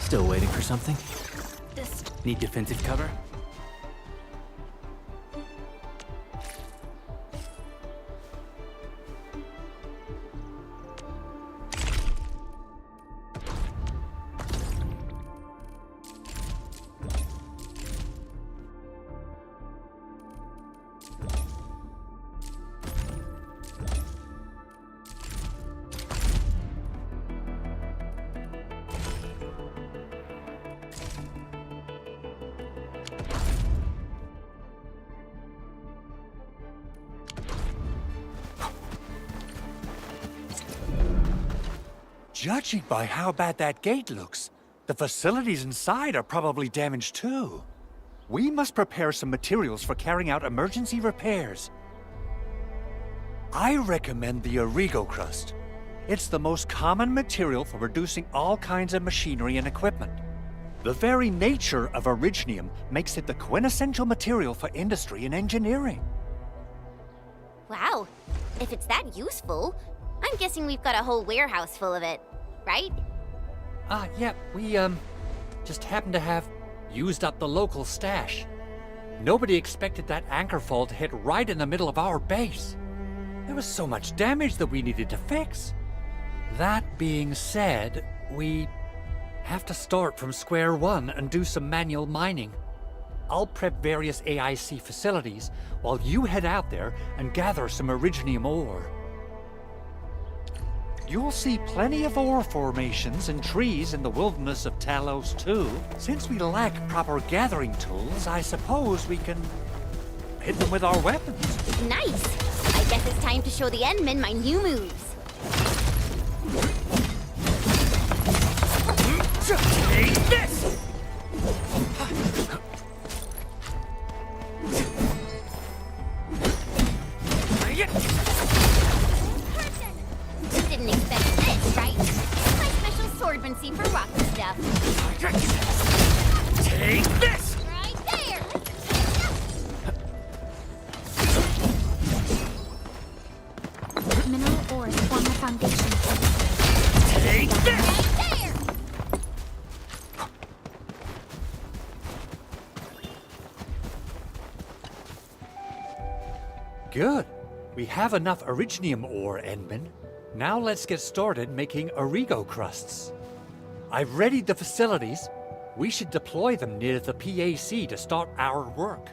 Still waiting for something? This... Need defensive cover? Judging by how bad that gate looks, the facilities inside are probably damaged too. We must prepare some materials for carrying out emergency repairs. I recommend the Origo crust. It's the most common material for producing all kinds of machinery and equipment. The very nature of Originium makes it the quintessential material for industry and engineering. Wow. If it's that useful, I'm guessing we've got a whole warehouse full of it, right? Yeah, we, just happen to have used up the local stash. Nobody expected that anchor fall to hit right in the middle of our base. There was so much damage that we needed to fix. That being said, we have to start from square one and do some manual mining. I'll prep various AIC facilities while you head out there and gather some Originium ore. You'll see plenty of ore formations and trees in the wilderness of Talos too. Since we lack proper gathering tools, I suppose we can hit them with our weapons. Nice! I guess it's time to show the Endmen my new moves. Take this! Didn't expect this, right? My special swordmancy for rocky stuff. Take this! Right there! Mineral ores form the foundation. Take this! Right there! Good. We have enough Originium ore, Endman. Now let's get started making Origo crusts. I've readied the facilities. We should deploy them near the PAC to start our work.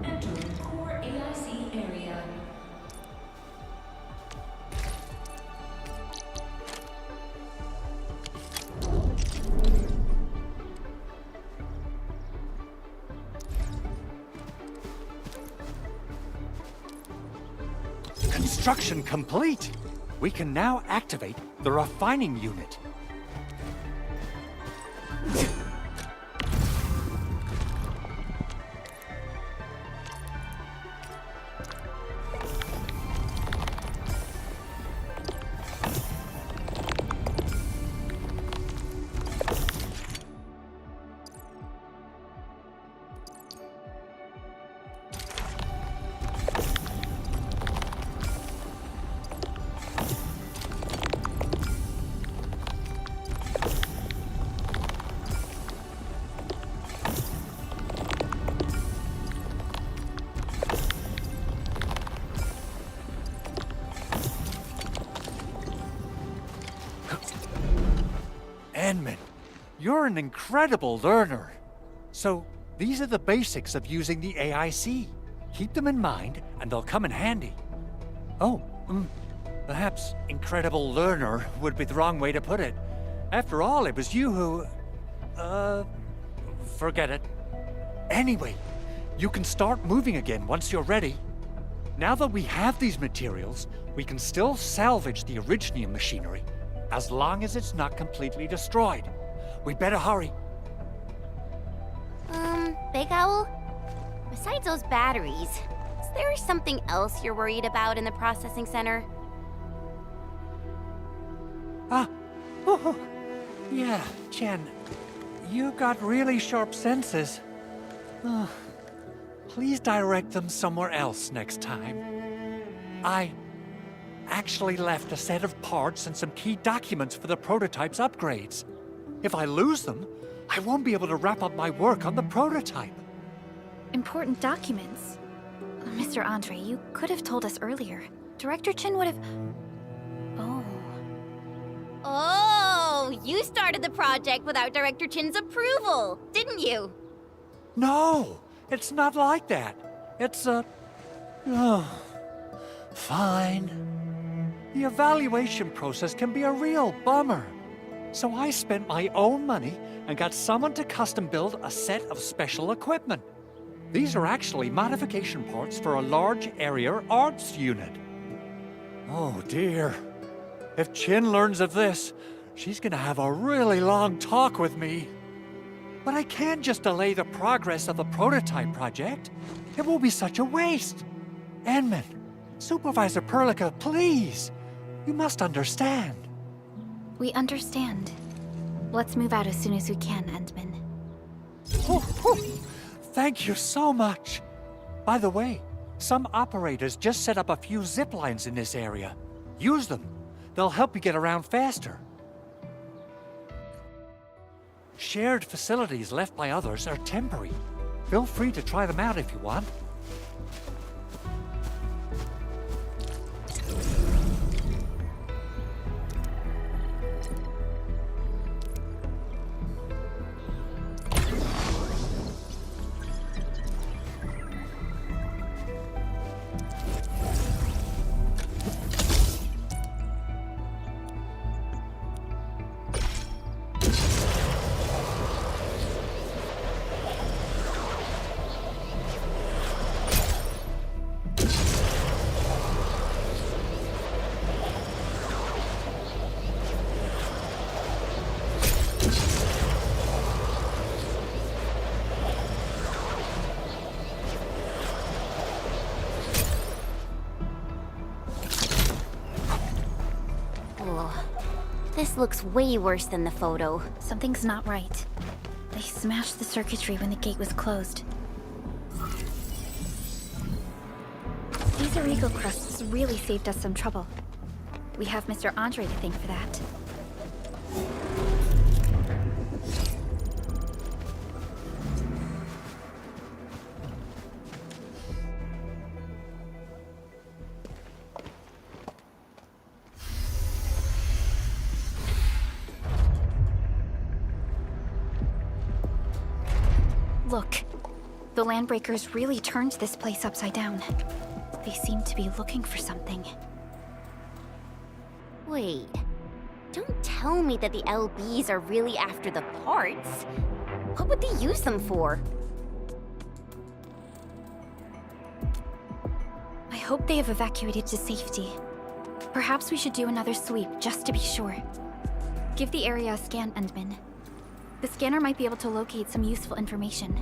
Entering core AIC area. Construction complete. We can now activate the refining unit. Endman, you're an incredible learner. So, these are the basics of using the AIC. Keep them in mind, and they'll come in handy. Oh, perhaps incredible learner would be the wrong way to put it. After all, it was you who... forget it. Anyway, you can start moving again once you're ready. Now that we have these materials, we can still salvage the Originium machinery, as long as it's not completely destroyed. We'd better hurry. Big Owl? Besides those batteries, is there something else you're worried about in the processing center? Oh, yeah, Jen. You got really sharp senses. Please direct them somewhere else next time. I actually left a set of parts and some key documents for the prototype's upgrades. If I lose them, I won't be able to wrap up my work on the prototype. Important documents. Mr. Andre, you could have told us earlier. Director Chin would have... Oh. Oh, you started the project without Director Chin's approval, didn't you? No, it's not like that. It's fine. The evaluation process can be a real bummer. So I spent my own money and got someone to custom build a set of special equipment. These are actually modification parts for a large area arts unit. Oh dear. If Chin learns of this, she's gonna have a really long talk with me. But I can't just delay the progress of the prototype project. It will be such a waste. Enman, Supervisor Perlica, please. You must understand. We understand. Let's move out as soon as we can, Endman. Thank you so much. By the way, some operators just set up a few zip lines in this area. Use them. They'll help you get around faster. Shared facilities left by others are temporary. Feel free to try them out if you want. This looks way worse than the photo. Something's not right. They smashed the circuitry when the gate was closed. These Origo crusts really saved us some trouble. We have Mr. Andre to thank for that. Look, the Landbreakers really turned this place upside down. They seem to be looking for something. Wait, don't tell me that the LBs are really after the parts. What would they use them for? I hope they have evacuated to safety. Perhaps we should do another sweep, just to be sure. Give the area a scan, Endman. The scanner might be able to locate some useful information.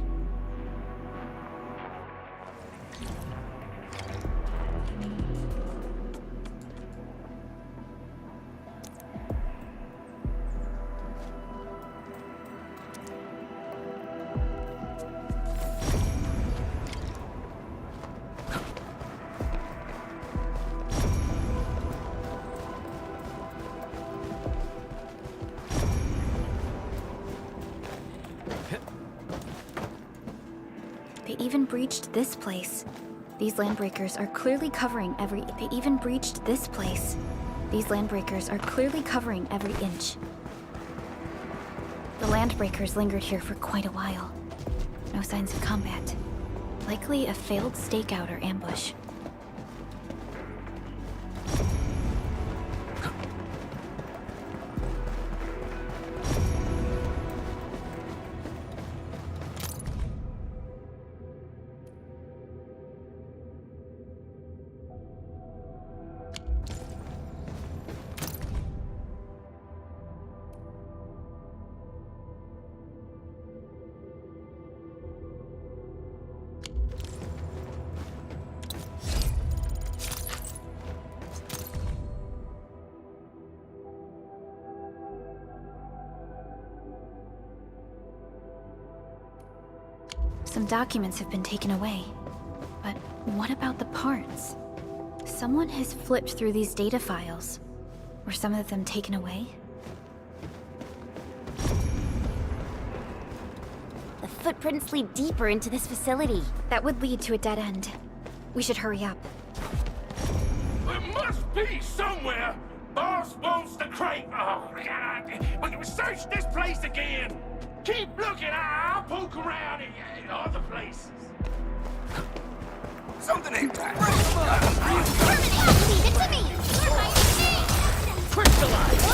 They even breached this place. These Landbreakers are clearly covering every... They even breached this place. These Landbreakers are clearly covering every inch. The Landbreakers lingered here for quite a while. No signs of combat. Likely a failed stakeout or ambush. Some documents have been taken away. But what about the parts? Someone has flipped through these data files. Were some of them taken away? The footprints lead deeper into this facility. That would lead to a dead end. We should hurry up. There must be somewhere! Boss wants the crate! Oh, God! We can search this place again! Keep looking, I'll poke around in other places. Something ain't right. Leave it to me! You're my king! Crystallize!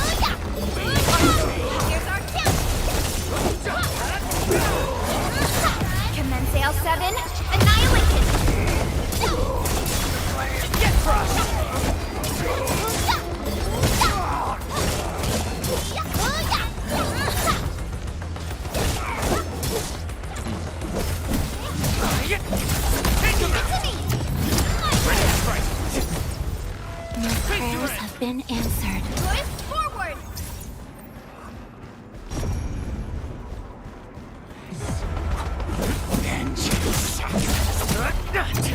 Here's our count! Commence L7, annihilation! Get crushed! Your prayers have been answered. Push forward!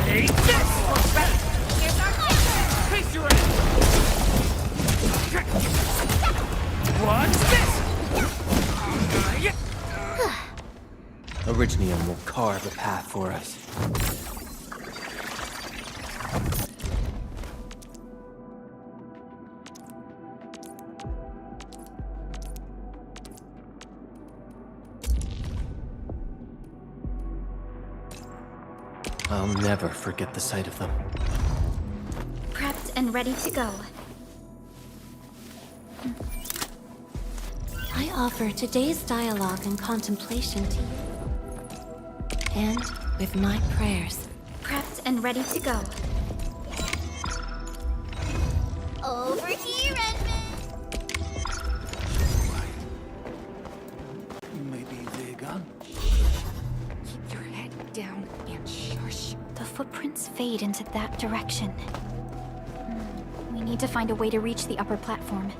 Take this! Here's our counter! Face your end! What's this? Orignium will carve a path for us. I'll never forget the sight of them. Prepped and ready to go. I offer today's dialogue and contemplation to you. And with my prayers. Prepped and ready to go. Over here, Edmund! Maybe they're gone. Keep your head down and shush. The footprints fade into that direction. We need to find a way to reach the upper platform.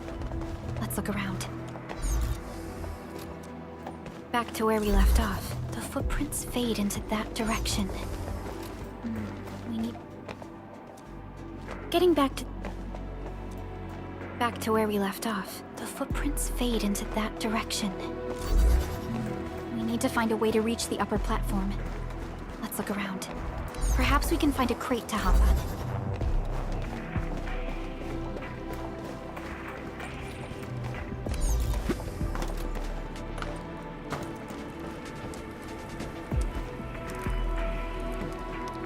Let's look around. Back to where we left off. The footprints fade into that direction. We need... Getting back to where we left off. The footprints fade into that direction. We need to find a way to reach the upper platform. Let's look around. Perhaps we can find a crate to hop on.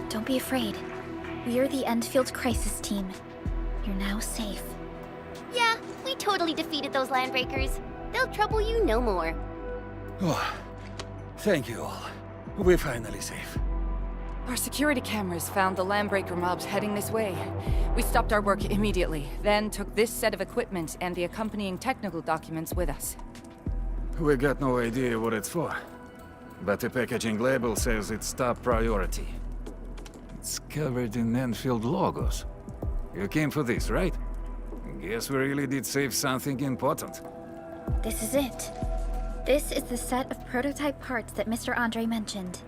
Don't be afraid. We are the Endfield crisis team. You're now safe. Yeah, we totally defeated those landbreakers. They'll trouble you no more. Oh, thank you all. We're finally safe. Our security cameras found the landbreaker mobs heading this way. We stopped our work immediately, then took this set of equipment and the accompanying technical documents with us. We got no idea what it's for. But the packaging label says it's top priority. It's covered in Endfield logos. You came for this, right? Guess we really did save something important. This is it. This is the set of prototype parts that Mr. Andre mentioned.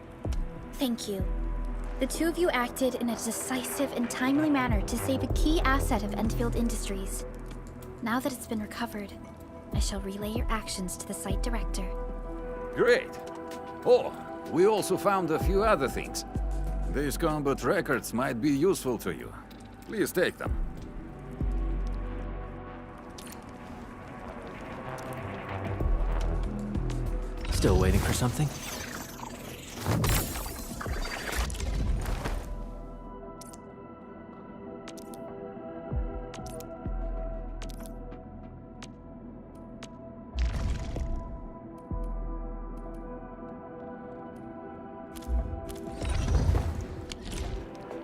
Thank you. The two of you acted in a decisive and timely manner to save a key asset of Endfield Industries. Now that it's been recovered, I shall relay your actions to the site director. Great. Oh, we also found a few other things. These combat records might be useful to you. Please take them. Still waiting for something?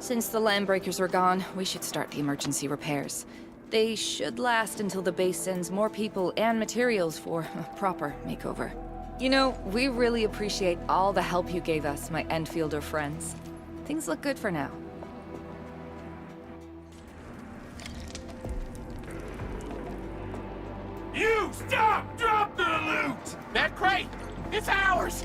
Since the landbreakers are gone, we should start the emergency repairs. They should last until the base sends more people and materials for a proper makeover. You know, we really appreciate all the help you gave us, my Endfielder friends. Things look good for now. You stop! Drop the loot! That crate! It's ours!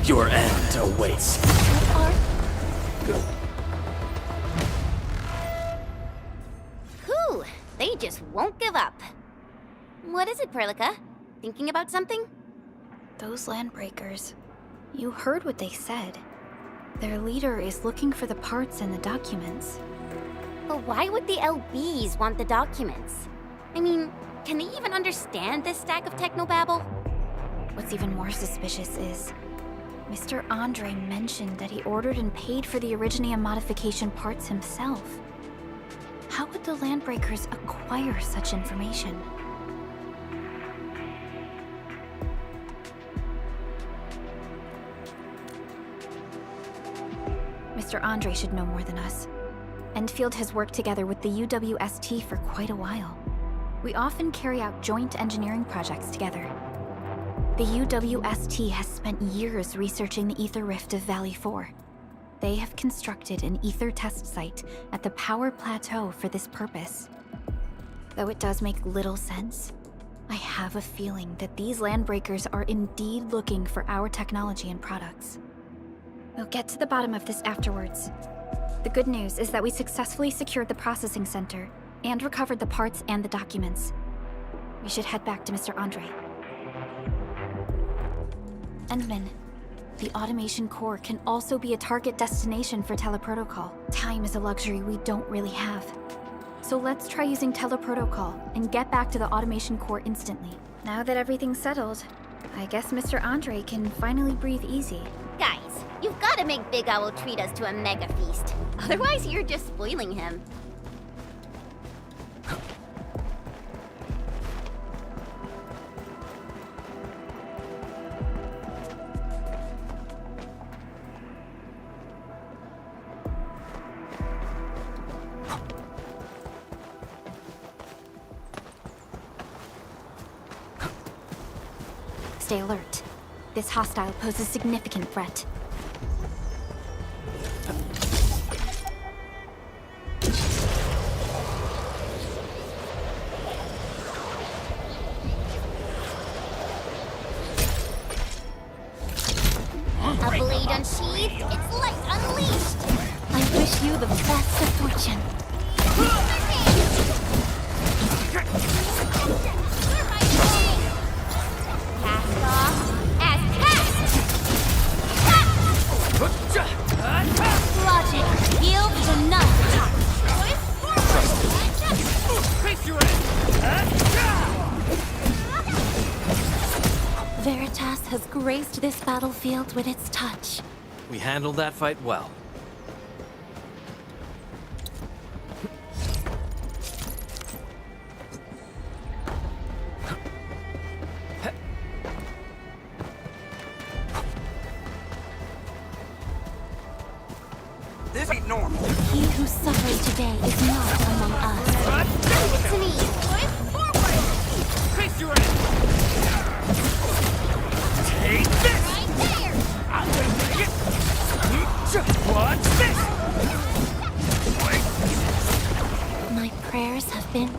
Your end awaits. Whew, they just won't give up. What is it, Perlica? Thinking about something? Those landbreakers. You heard what they said. Their leader is looking for the parts and the documents. But why would the LBs want the documents? I mean, can they even understand this stack of technobabble? What's even more suspicious is Mr. Andre mentioned that he ordered and paid for the Originium modification parts himself. How would the Landbreakers acquire such information? Mr. Andre should know more than us. Endfield has worked together with the UWST for quite a while. We often carry out joint engineering projects together. The UWST has spent years researching the Ether Rift of Valley 4. They have constructed an Ether test site at the Power Plateau for this purpose. Though it does make little sense, I have a feeling that these Landbreakers are indeed looking for our technology and products. We'll get to the bottom of this afterwards. The good news is that we successfully secured the processing center and recovered the parts and the documents. We should head back to Mr. Andre. Endman, the automation core can also be a target destination for teleprotocol. Time is a luxury we don't really have. So let's try using teleprotocol and get back to the automation core instantly. Now that everything's settled, I guess Mr. Andre can finally breathe easy. Guys, you've got to make Big Owl treat us to a mega feast. Otherwise, you're just spoiling him. Stay alert. This hostile poses significant threat. A blade unsheathed, its light unleashed. I wish you the best of fortune. Cast off as cast. Logic yields enough. Veritas has graced this battlefield with its touch. We handled that fight well. This ain't normal. He who suffers today is not among us. Leave it to me. Face your ass. Take this. Right there. I'm gonna take it. Watch this. My prayers have been...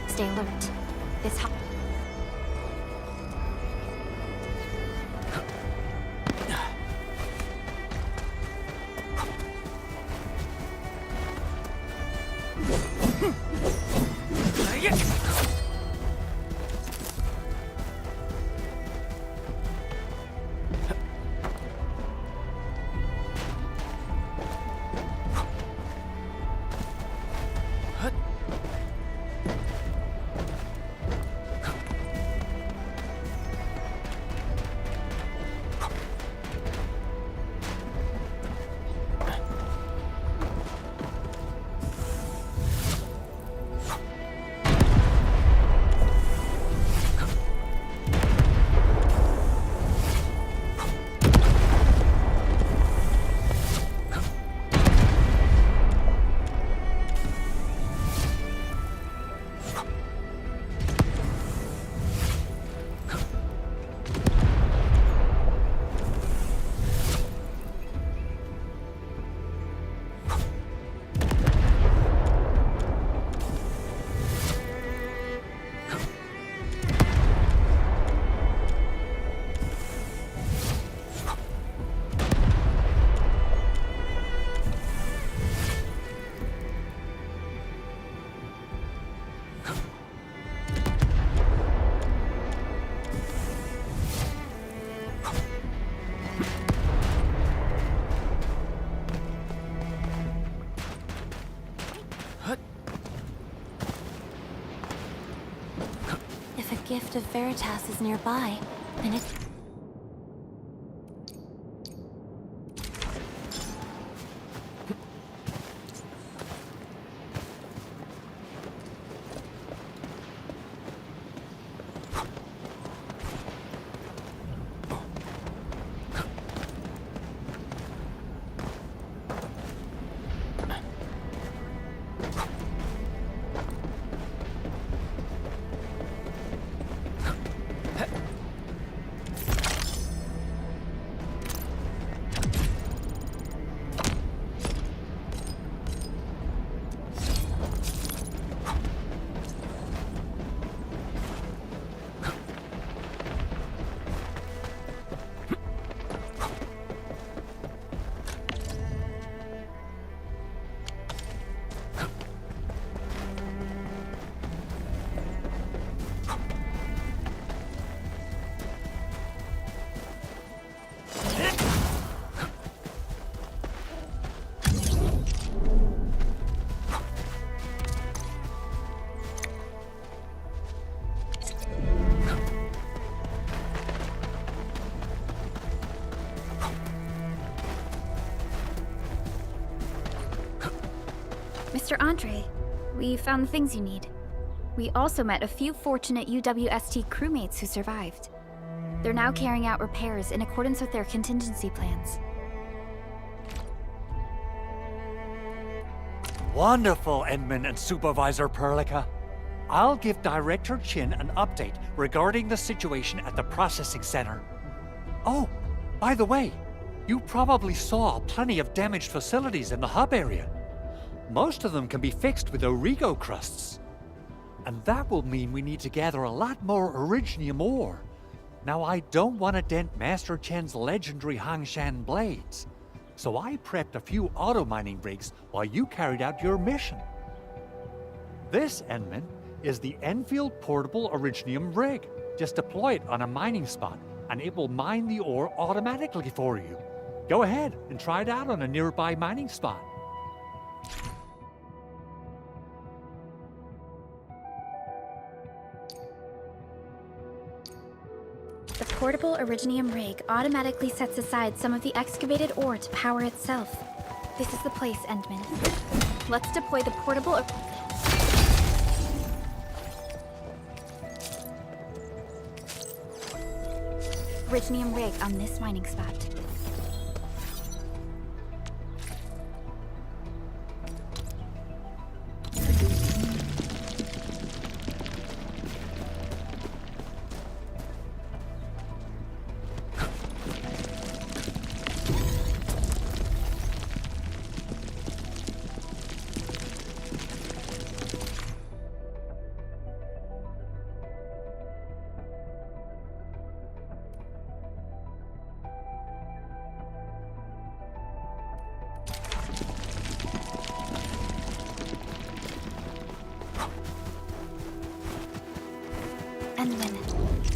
Stay alert. This the gift of Veritas is nearby, and it... Mr. Andre, we found the things you need. We also met a few fortunate UWST crewmates who survived. They're now carrying out repairs in accordance with their contingency plans. Wonderful, Edmund and Supervisor Perlica. I'll give Director Chin an update regarding the situation at the processing center. Oh, by the way, you probably saw plenty of damaged facilities in the hub area. Most of them can be fixed with Origo crusts. And that will mean we need to gather a lot more Originium ore. Now, I don't want to dent Master Chen's legendary Hangshan blades, so I prepped a few auto-mining rigs while you carried out your mission. This, Enman, is the Endfield Portable Originium rig. Just deploy it on a mining spot, and it will mine the ore automatically for you. Go ahead and try it out on a nearby mining spot. The portable Originium rig automatically sets aside some of the excavated ore to power itself. This is the place, Endman. Let's deploy the portable... Originium rig on this mining spot.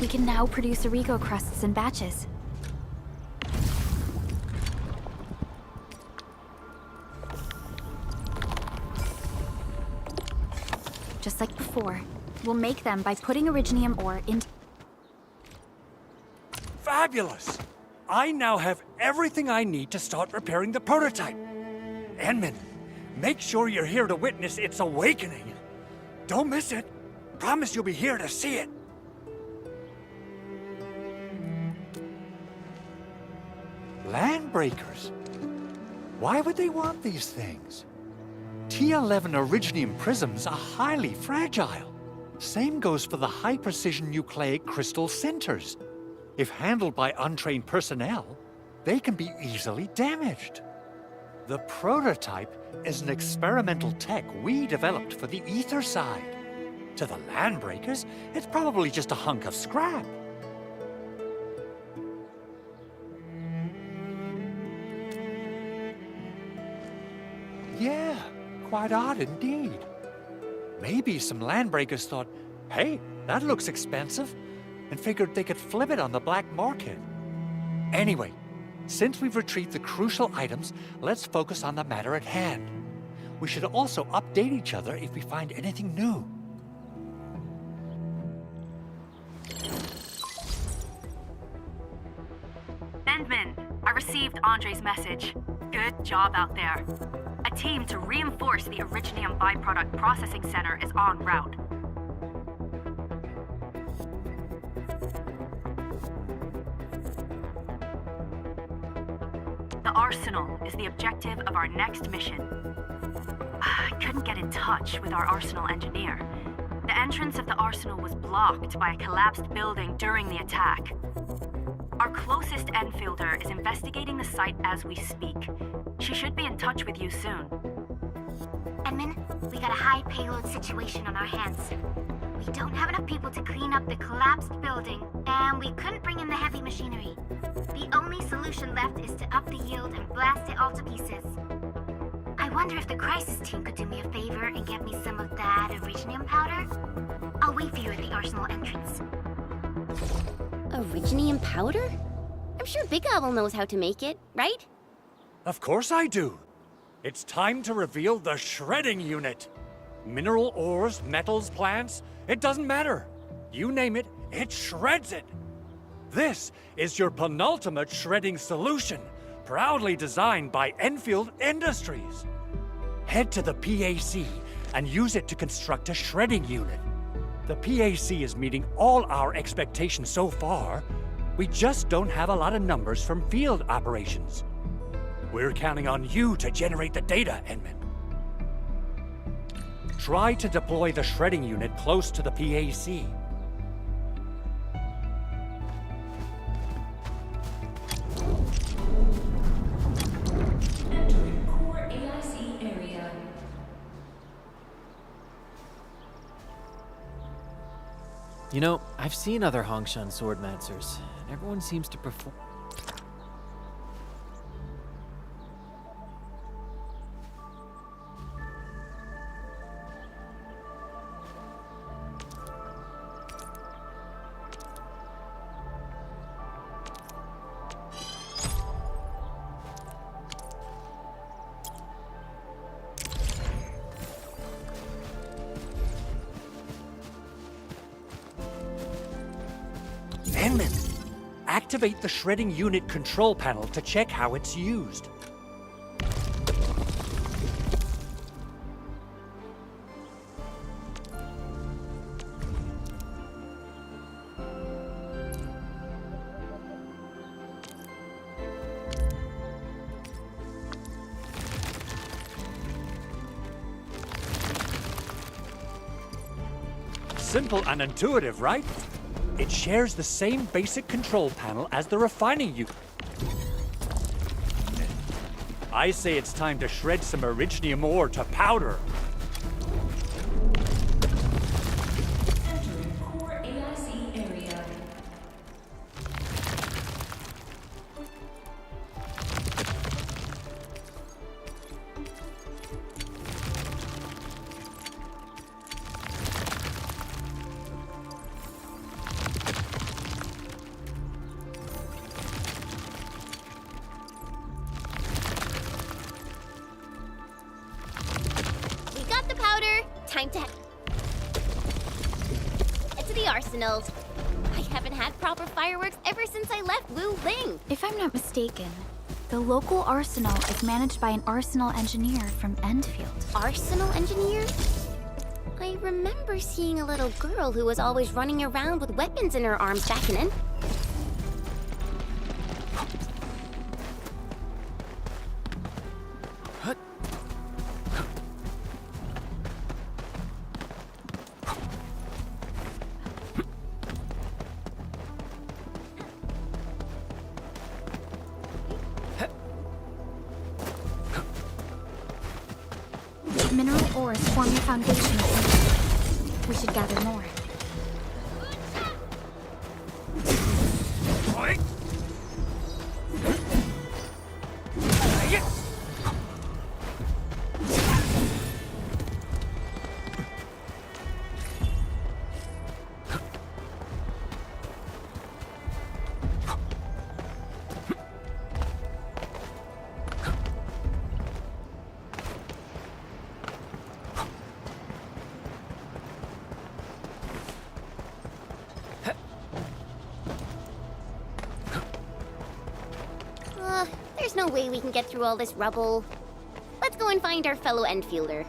We can now produce Origo crusts in batches. Just like before, we'll make them by putting Originium ore into... Fabulous! I now have everything I need to start repairing the prototype. Enman, make sure you're here to witness its awakening. Don't miss it. Promise you'll be here to see it. Landbreakers? Why would they want these things? T11 Originium prisms are highly fragile. Same goes for the high-precision nucleic crystal centers. If handled by untrained personnel, they can be easily damaged. The prototype is an experimental tech we developed for the ether side. To the Landbreakers, it's probably just a hunk of scrap. Yeah, quite odd indeed. Maybe some Landbreakers thought, hey, that looks expensive, and figured they could flip it on the black market. Anyway, since we've retrieved the crucial items, let's focus on the matter at hand. We should also update each other if we find anything new. Endman, I received Andre's message. Good job out there. A team to reinforce the Originium byproduct processing center is en route. The Arsenal is the objective of our next mission. I couldn't get in touch with our Arsenal engineer. The entrance of the Arsenal was blocked by a collapsed building during the attack. Our closest Enfielder is investigating the site as we speak. She should be in touch with you soon. Edmund, we got a high payload situation on our hands. We don't have enough people to clean up the collapsed building, and we couldn't bring in the heavy machinery. The only solution left is to up the yield and blast it all to pieces. I wonder if the crisis team could do me a favor and get me some of that Originium powder? I'll wait for you at the Arsenal entrance. Originium powder? I'm sure Big Owl knows how to make it, right? Of course I do. It's time to reveal the shredding unit. Mineral ores, metals, plants, it doesn't matter. You name it, it shreds it. This is your penultimate shredding solution, proudly designed by Enfield Industries. Head to the PAC and use it to construct a shredding unit. The PAC is meeting all our expectations so far. We just don't have a lot of numbers from field operations. We're counting on you to generate the data, Edmund. Try to deploy the shredding unit close to the PAC. Entering core AIC area. You know, I've seen other Hongshan swordmancers, and everyone seems to perform. Edmund, activate the shredding unit control panel to check how it's used. Simple and intuitive, right? It shares the same basic control panel as the refining unit. I say it's time to shred some Originium ore to powder. Entering core AIC area. We got the powder. Time to head to the Arsenal. I haven't had proper fireworks ever since I left Wu Ling. If I'm not mistaken, the local arsenal is managed by an arsenal engineer from Endfield. Arsenal engineer? I remember seeing a little girl who was always running around with weapons in her arms back in Mineral ores form your foundation of we should gather more. no way we can get through all this rubble. Let's go and find our fellow Enfielder.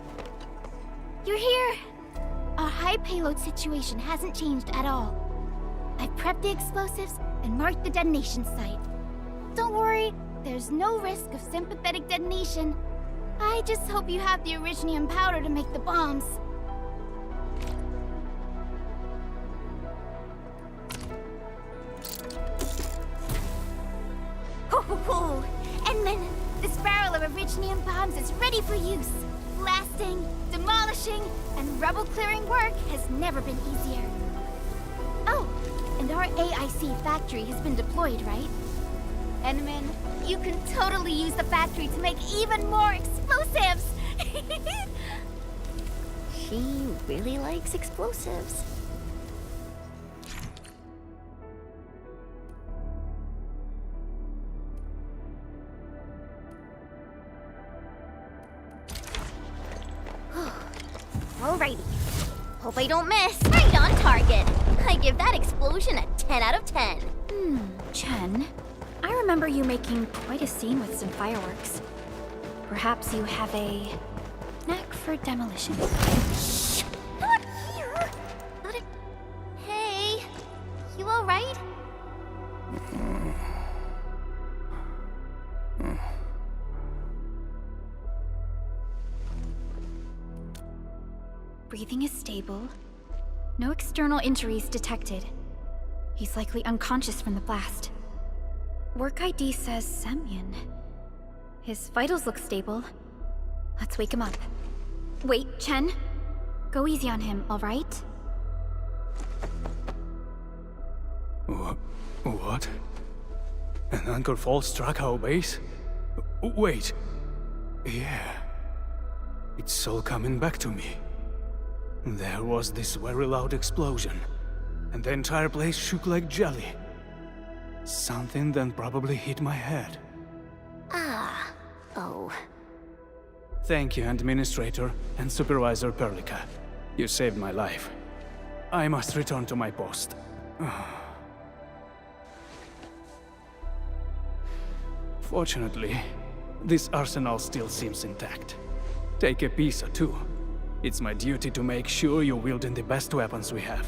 You're here! Our high payload situation hasn't changed at all. I've prepped the explosives and marked the detonation site. Don't worry, there's no risk of sympathetic detonation. I just hope you have the originium powder to make the bombs. Ho ho ho! Edmund, this barrel of originium bombs is ready for use. Blasting, demolishing, and rubble-clearing work has never been easier. Oh, and our AIC factory has been deployed, right? Edmund, you can totally use the factory to make even more explosives! She really likes explosives. Alrighty. Hope I don't miss. Right on target. I give that explosion a 10 out of 10. Chen, I remember you making quite a scene with some fireworks. Perhaps you have a knack for demolition. Shh! Not here! Not a... Hey! You alright? Breathing is stable. No external injuries detected. He's likely unconscious from the blast. Work ID says Semyon. His vitals look stable. Let's wake him up. Wait, Chen. Go easy on him, alright? What? An anchor fault struck our base? Wait. Yeah. It's all coming back to me. There was this very loud explosion, and the entire place shook like jelly. Something then probably hit my head. Ah. Oh. Thank you, Administrator and Supervisor Perlica. You saved my life. I must return to my post. Fortunately, this arsenal still seems intact. Take a piece or two. It's my duty to make sure you're wielding the best weapons we have.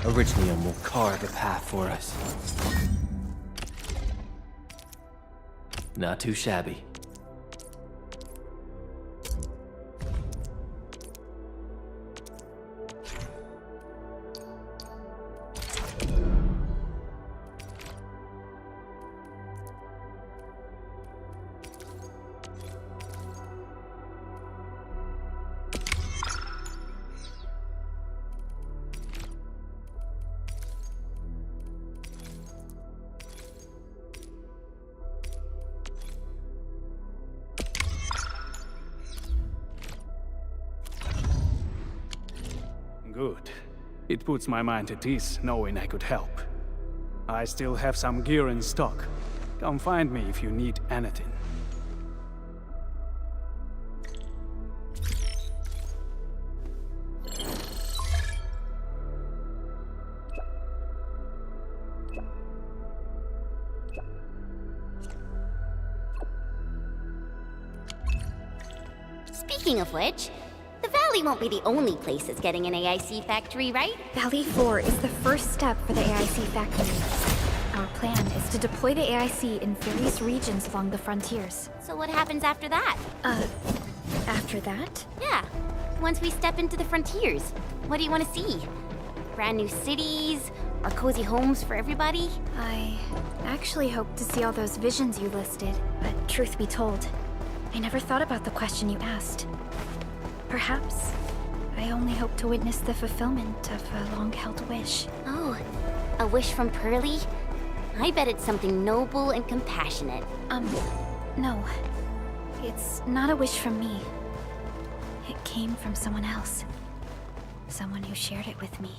Iridium will carve a path for us. Not too shabby. Good. It puts my mind at ease knowing I could help. I still have some gear in stock. Come find me if you need anything. Speaking of which, the Valley won't be the only place that's getting an AIC factory, right? Valley 4 is the first step for the AIC factory. Our plan is to deploy the AIC in various regions along the frontiers. So what happens after that? After that? Yeah, once we step into the frontiers, what do you want to see? Brand new cities? Or cozy homes for everybody? I actually hoped to see all those visions you listed, but truth be told, I never thought about the question you asked. Perhaps I only hope to witness the fulfillment of a long-held wish. Oh, a wish from Pearly? I bet it's something noble and compassionate. No. It's not a wish from me. It came from someone else. Someone who shared it with me.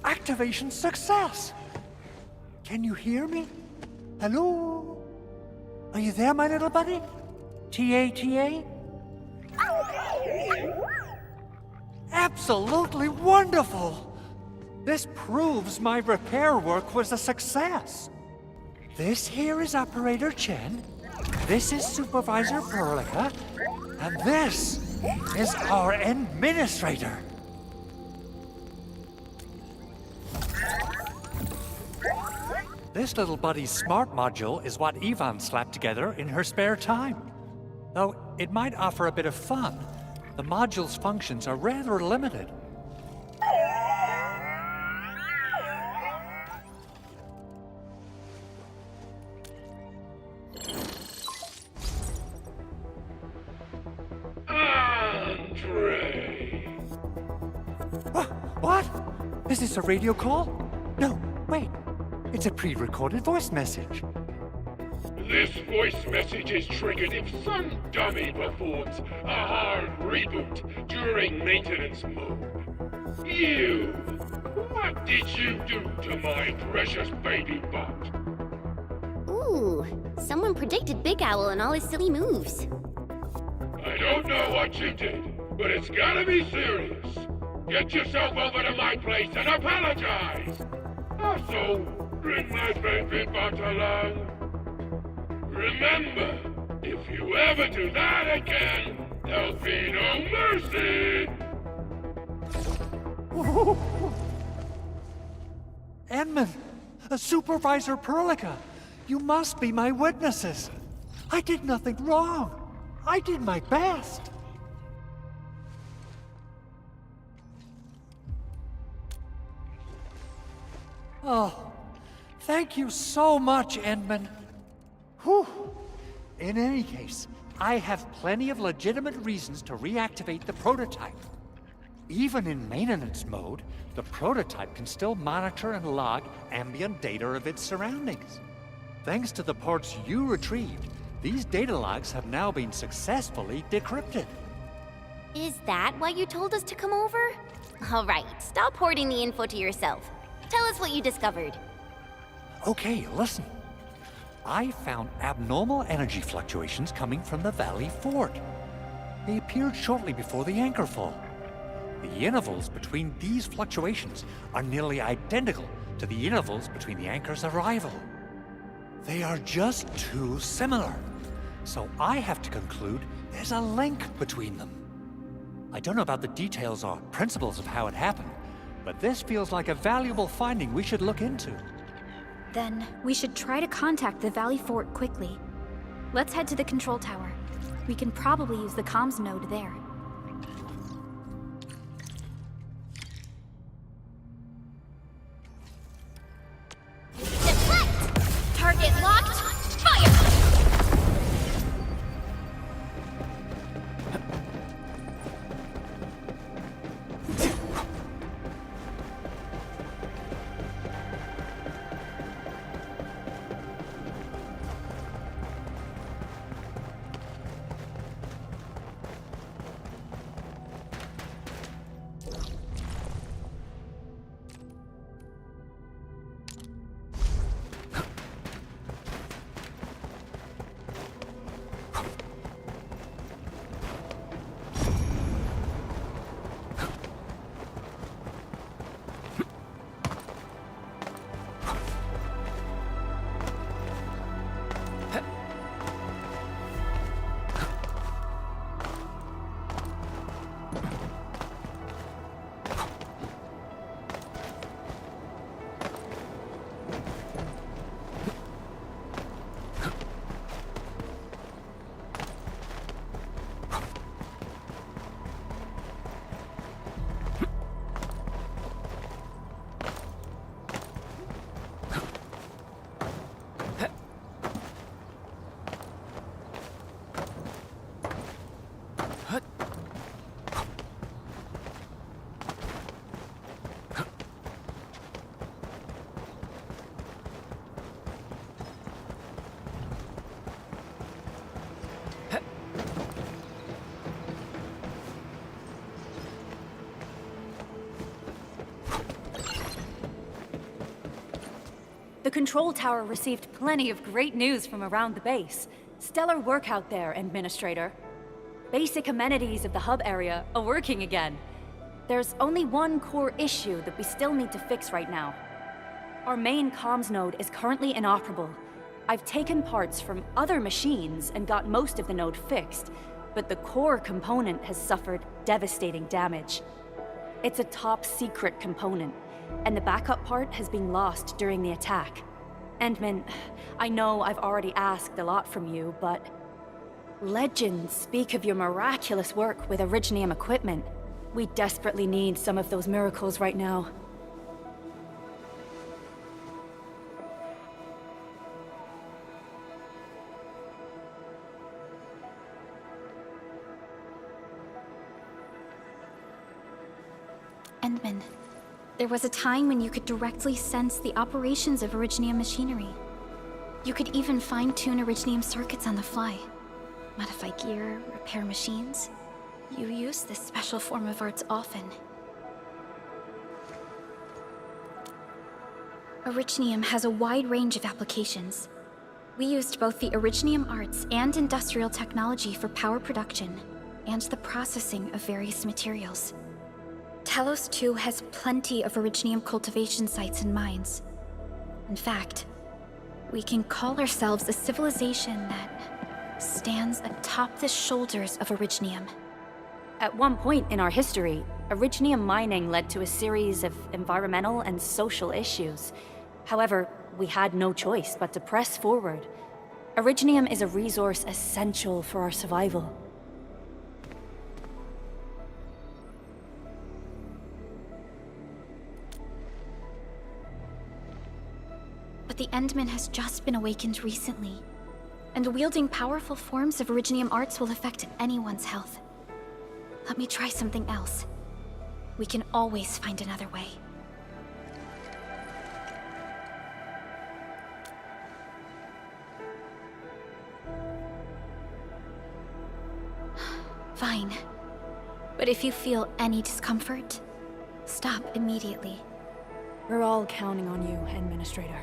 Activation success! Can you hear me? Hello? Are you there, my little buddy? T-A-T-A? Absolutely wonderful! This proves my repair work was a success. This here is Operator Chen, this is Supervisor Perlica, and this is our Administrator. This little buddy's smart module is what Yvonne slapped together in her spare time. Though it might offer a bit of fun, the module's functions are rather limited. Andre! What? Is this a radio call? No, wait. It's a pre-recorded voice message. This voice message is triggered if some dummy performs a hard reboot during maintenance mode. You! What did you do to my precious baby bot? Ooh, someone predicted Big Owl and all his silly moves. I don't know what you did, but it's gotta be serious. Get yourself over to my place and apologize! Also, bring my baby bot along. Remember, if you ever do that again, there'll be no mercy! Edmund, Supervisor Perlica, you must be my witnesses. I did nothing wrong. I did my best. Oh, thank you so much, Edmund. Whew. In any case, I have plenty of legitimate reasons to reactivate the prototype. Even in maintenance mode, the prototype can still monitor and log ambient data of its surroundings. Thanks to the parts you retrieved, these data logs have now been successfully decrypted. Is that why you told us to come over? All right, stop hoarding the info to yourself. Tell us what you discovered. Okay, listen. I found abnormal energy fluctuations coming from the Valley Fort. They appeared shortly before the anchor fall. The intervals between these fluctuations are nearly identical to the intervals between the anchor's arrival. They are just too similar. So I have to conclude there's a link between them. I don't know about the details or principles of how it happened, but this feels like a valuable finding we should look into. Then we should try to contact the Valley Fort quickly. Let's head to the control tower. We can probably use the comms node there. Deflect! Target locked! Fire! The control tower received plenty of great news from around the base. Stellar work out there, Administrator. Basic amenities of the hub area are working again. There's only one core issue that we still need to fix right now. Our main comms node is currently inoperable. I've taken parts from other machines and got most of the node fixed, but the core component has suffered devastating damage. It's a top-secret component, and the backup part has been lost during the attack. Endman, I know I've already asked a lot from you, but legends speak of your miraculous work with Originium equipment. We desperately need some of those miracles right now. Endman, there was a time when you could directly sense the operations of Originium machinery. You could even fine-tune Originium circuits on the fly, modify gear, repair machines. You use this special form of arts often. Originium has a wide range of applications. We used both the Originium arts and industrial technology for power production and the processing of various materials. Talos 2 has plenty of Originium cultivation sites and mines. In fact, we can call ourselves a civilization that stands atop the shoulders of Originium. At one point in our history, Originium mining led to a series of environmental and social issues. However, we had no choice but to press forward. Originium is a resource essential for our survival. But the Endman has just been awakened recently, and wielding powerful forms of Originium arts will affect anyone's health. Let me try something else. We can always find another way. Fine. But if you feel any discomfort, stop immediately. We're all counting on you, Administrator.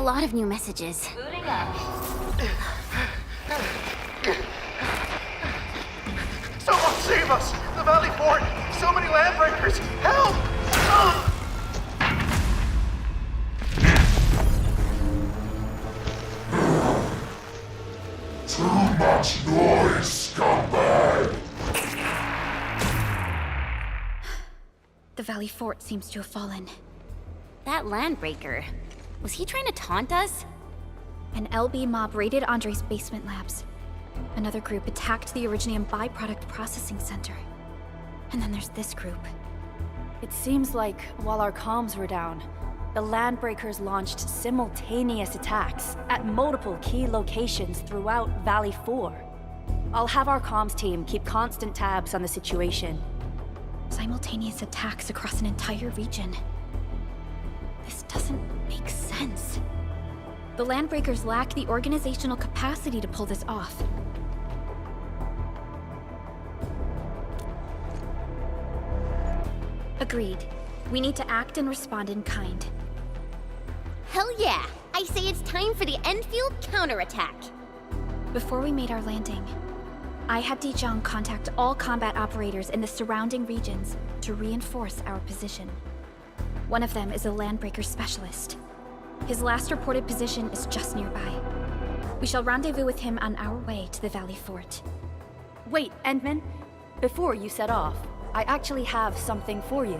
A lot of new messages. Booting up. Someone save us! The Valley Fort! So many landbreakers! Help! Ugh! Too much noise, scumbag! The Valley Fort seems to have fallen. That landbreaker. Was he trying to taunt us? An LB mob raided Andre's basement labs. Another group attacked the Originium byproduct processing center. And then there's this group. It seems like while our comms were down, the Landbreakers launched simultaneous attacks at multiple key locations throughout Valley 4. I'll have our comms team keep constant tabs on the situation. Simultaneous attacks across an entire region. This doesn't make sense. The Landbreakers lack the organizational capacity to pull this off. Agreed. We need to act and respond in kind. Hell yeah! I say it's time for the Endfield counterattack. Before we made our landing, I had Dijong contact all combat operators in the surrounding regions to reinforce our position. One of them is a Landbreaker specialist. His last reported position is just nearby. We shall rendezvous with him on our way to the Valley Fort. Wait, Endman, before you set off, I actually have something for you.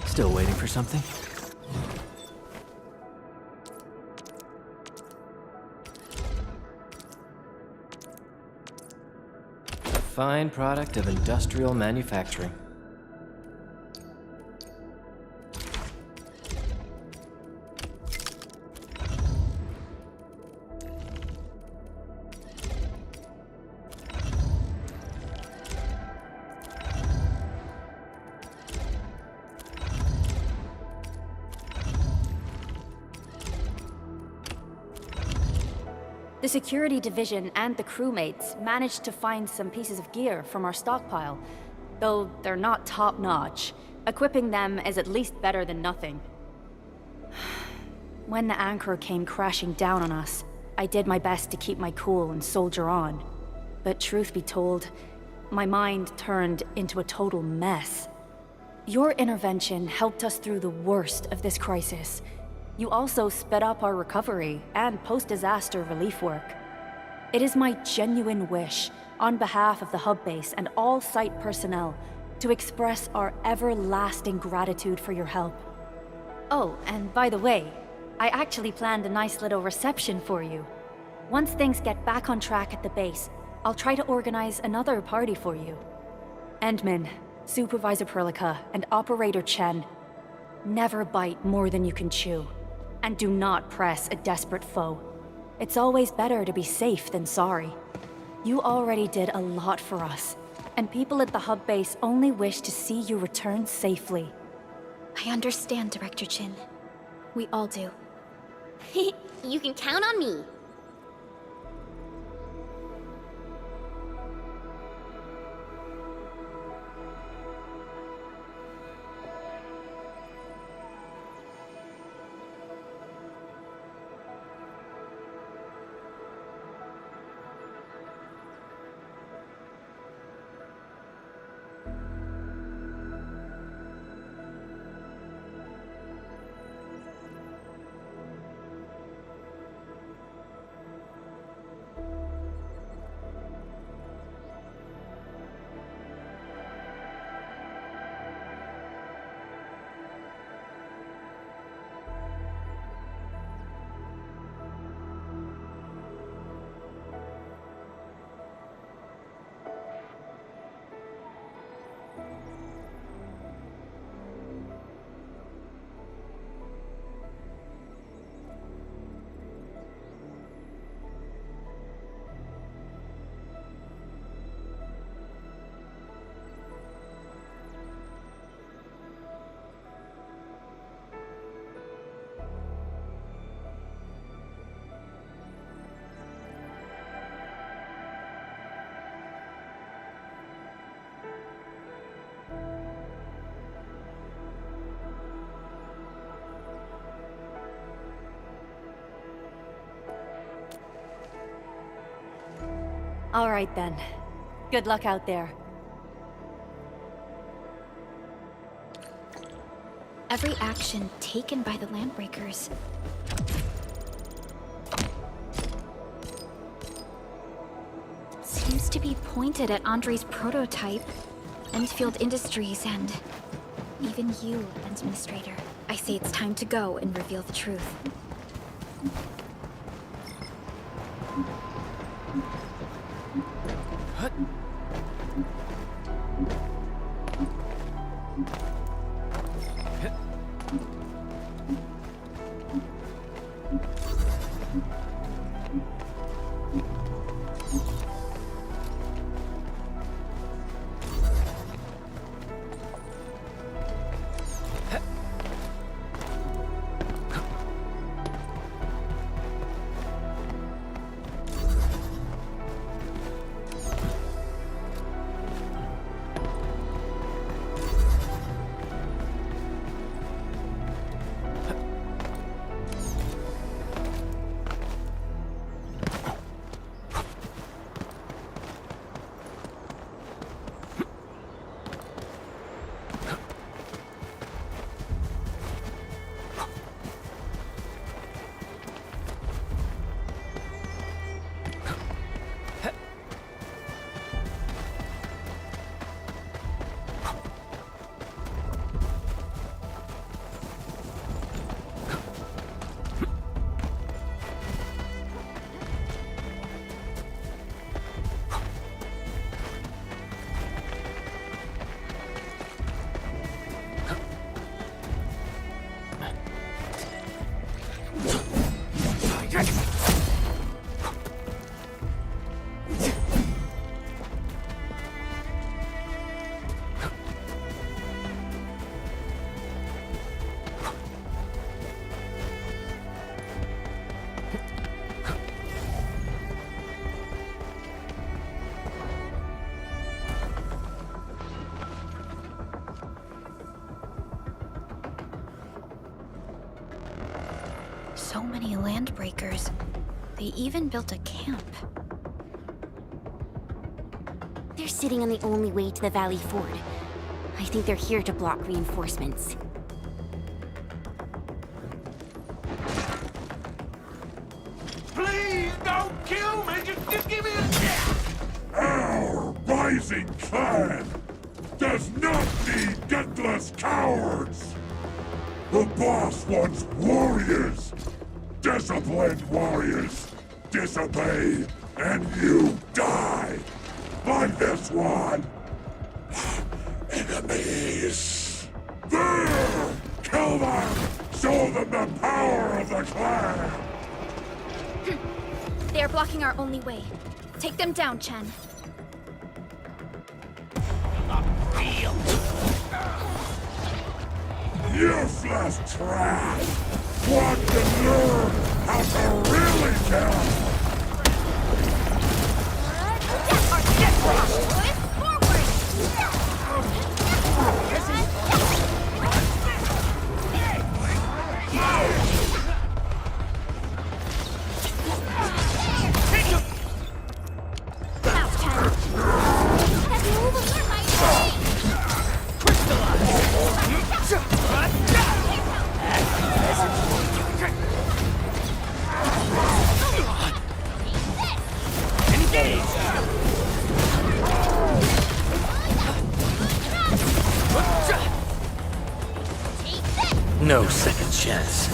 Still waiting for something? Fine product of industrial manufacturing. The security division and the crewmates managed to find some pieces of gear from our stockpile, though they're not top-notch. Equipping them is at least better than nothing. When the anchor came crashing down on us, I did my best to keep my cool and soldier on. But truth be told, my mind turned into a total mess. Your intervention helped us through the worst of this crisis. You also sped up our recovery and post-disaster relief work. It is my genuine wish, on behalf of the hub base and all site personnel, to express our everlasting gratitude for your help. Oh, and by the way, I actually planned a nice little reception for you. Once things get back on track at the base, I'll try to organize another party for you. Endman, Supervisor Perlica, and Operator Chen, never bite more than you can chew. And do not press a desperate foe. It's always better to be safe than sorry. You already did a lot for us, and people at the hub base only wish to see you return safely. I understand, Director Chin. We all do. You can count on me. All right then. Good luck out there. Every action taken by the Landbreakers seems to be pointed at Andre's prototype, Endfield Industries, and even you, Administrator. I say it's time to go and reveal the truth. So many Landbreakers. They even built a camp. They're sitting on the only way to the Valley Ford. I think they're here to block reinforcements. Please don't kill me! Just give me a chance! Our rising clan does not need gutless cowards! The boss wants warriors! Disciplined warriors! disobey, and you die. Like this one. Enemies. There! Kill them! Show them the power of the clan! They are blocking our only way. Take them down, Chen. Useless trash! Want to learn how to really kill? No second chance.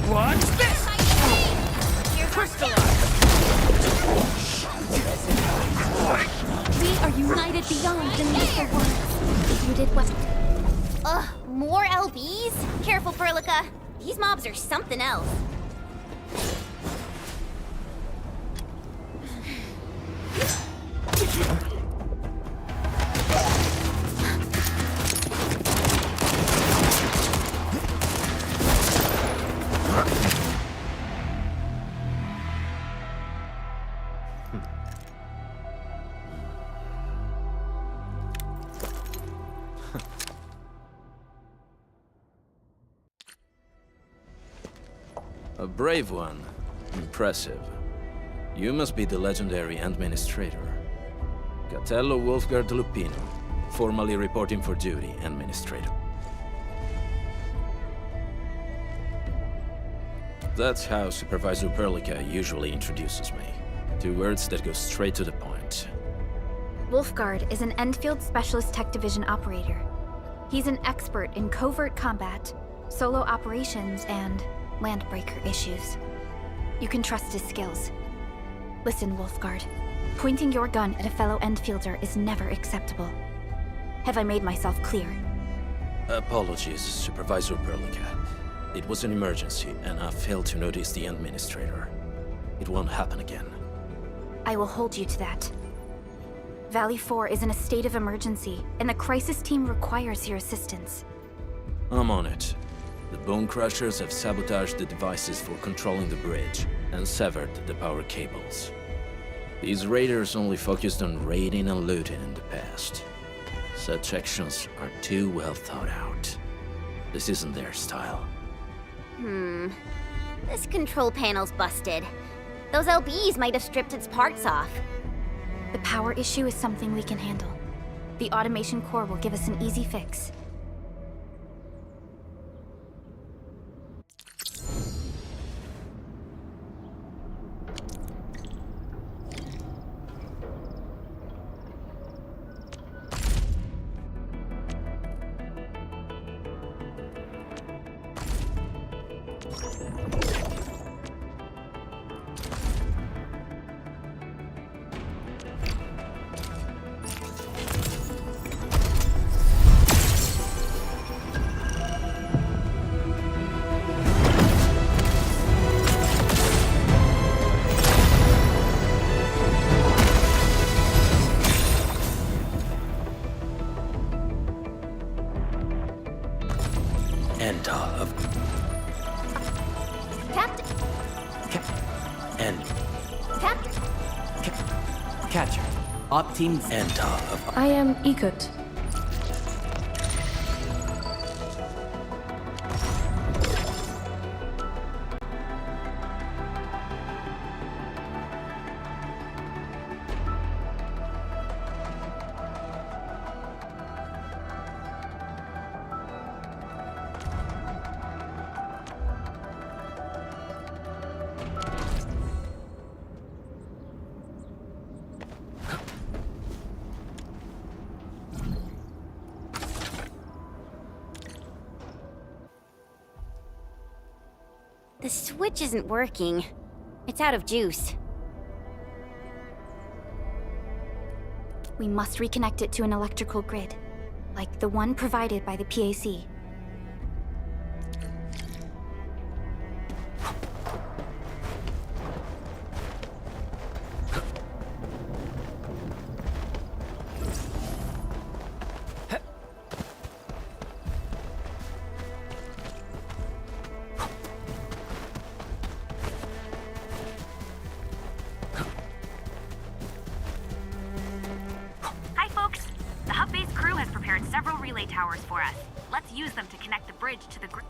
Watch this! We are united beyond the need for words. You did well. Ugh, more LBs? Careful, Furlica. These mobs are something else. A brave one. Impressive. You must be the legendary Administrator. Catello Wolfgard Lupino, formally reporting for duty, Administrator. That's how Supervisor Perlica usually introduces me. 2 words that go straight to the point. Wolfgard is an Endfield Specialist Tech Division operator. He's an expert in covert combat, solo operations, and landbreaker issues. You can trust his skills. Listen, Wolfgard. Pointing your gun at a fellow Endfielder is never acceptable. Have I made myself clear? Apologies, Supervisor Perlica. It was an emergency, and I failed to notice the Administrator. It won't happen again. I will hold you to that. Valley 4 is in a state of emergency, and the crisis team requires your assistance. I'm on it. The Bone Crushers have sabotaged the devices for controlling the bridge, and severed the power cables. These raiders only focused on raiding and looting in the past. Such actions are too well thought out. This isn't their style. This control panel's busted. Those LBs might have stripped its parts off. The power issue is something we can handle. The automation core will give us an easy fix. Catcher. Op team's end of... I am Ikut. switch isn't working. It's out of juice. We must reconnect it to an electrical grid, like the one provided by the PAC. Hi, folks. The hub base crew has prepared several relay towers for us. Let's use them to connect the bridge to the grid.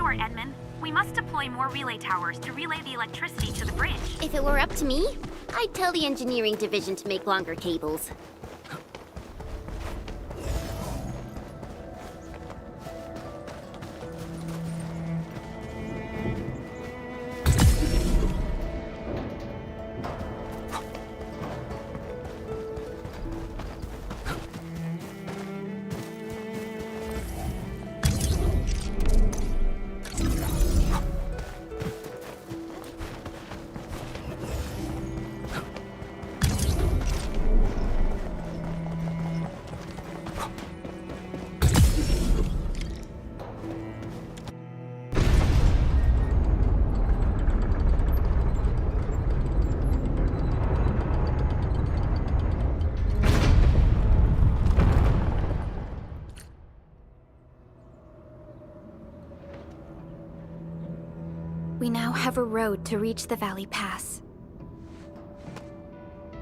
short, Edmund. We must deploy more relay towers to relay the electricity to the bridge. If it were up to me, I'd tell the engineering division to make longer cables. We now have a road to reach the Valley Pass.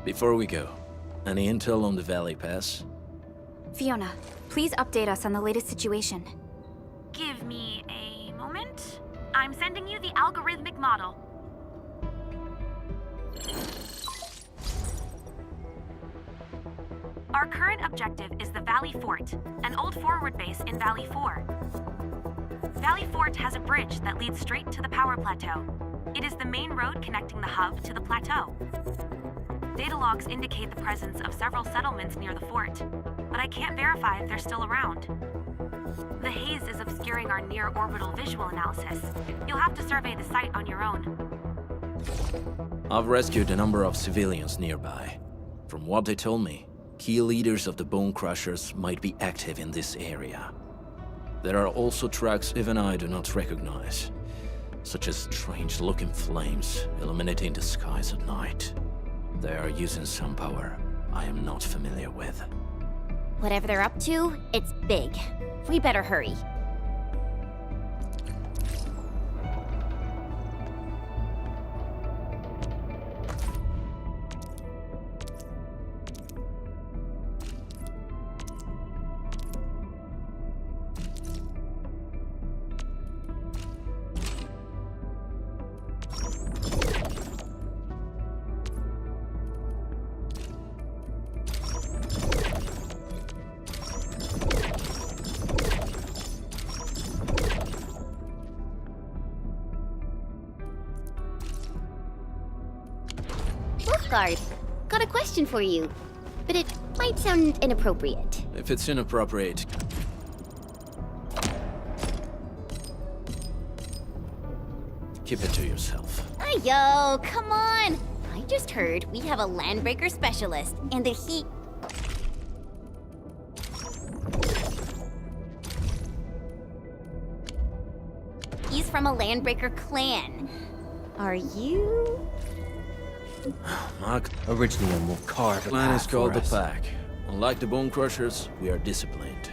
Before we go, any intel on the Valley Pass? Fiona, please update us on the latest situation. Give me a moment. I'm sending you the algorithmic model. Our current objective is the Valley Fort, an old forward base in Valley 4. Valley Fort has a bridge that leads straight to the power plateau. It is the main road connecting the hub to the plateau. Data logs indicate the presence of several settlements near the fort, but I can't verify if they're still around. The haze is obscuring our near-orbital visual analysis. You'll have to survey the site on your own. I've rescued a number of civilians nearby. From what they told me, key leaders of the Bone Crushers might be active in this area. There are also tracks even I do not recognize, such as strange-looking flames illuminating the skies at night. They are using some power I am not familiar with. Whatever they're up to, it's big. We better hurry. Wolfguard, got a question for you, but it might sound inappropriate. If it's inappropriate, keep it to yourself. Yo, come on! I just heard we have a landbreaker specialist, and that he's from a landbreaker clan. Are you? Mark, Originally will carve a plan is path called for the us. Pack. Unlike the Bone Crushers, we are disciplined.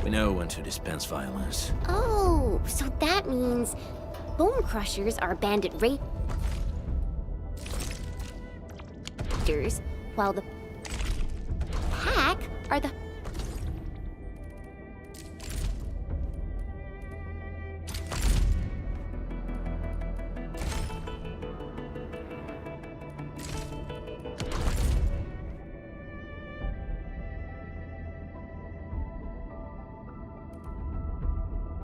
We know when to dispense violence. Oh, so that means Bone Crushers are bandit raiders, while the Pack are the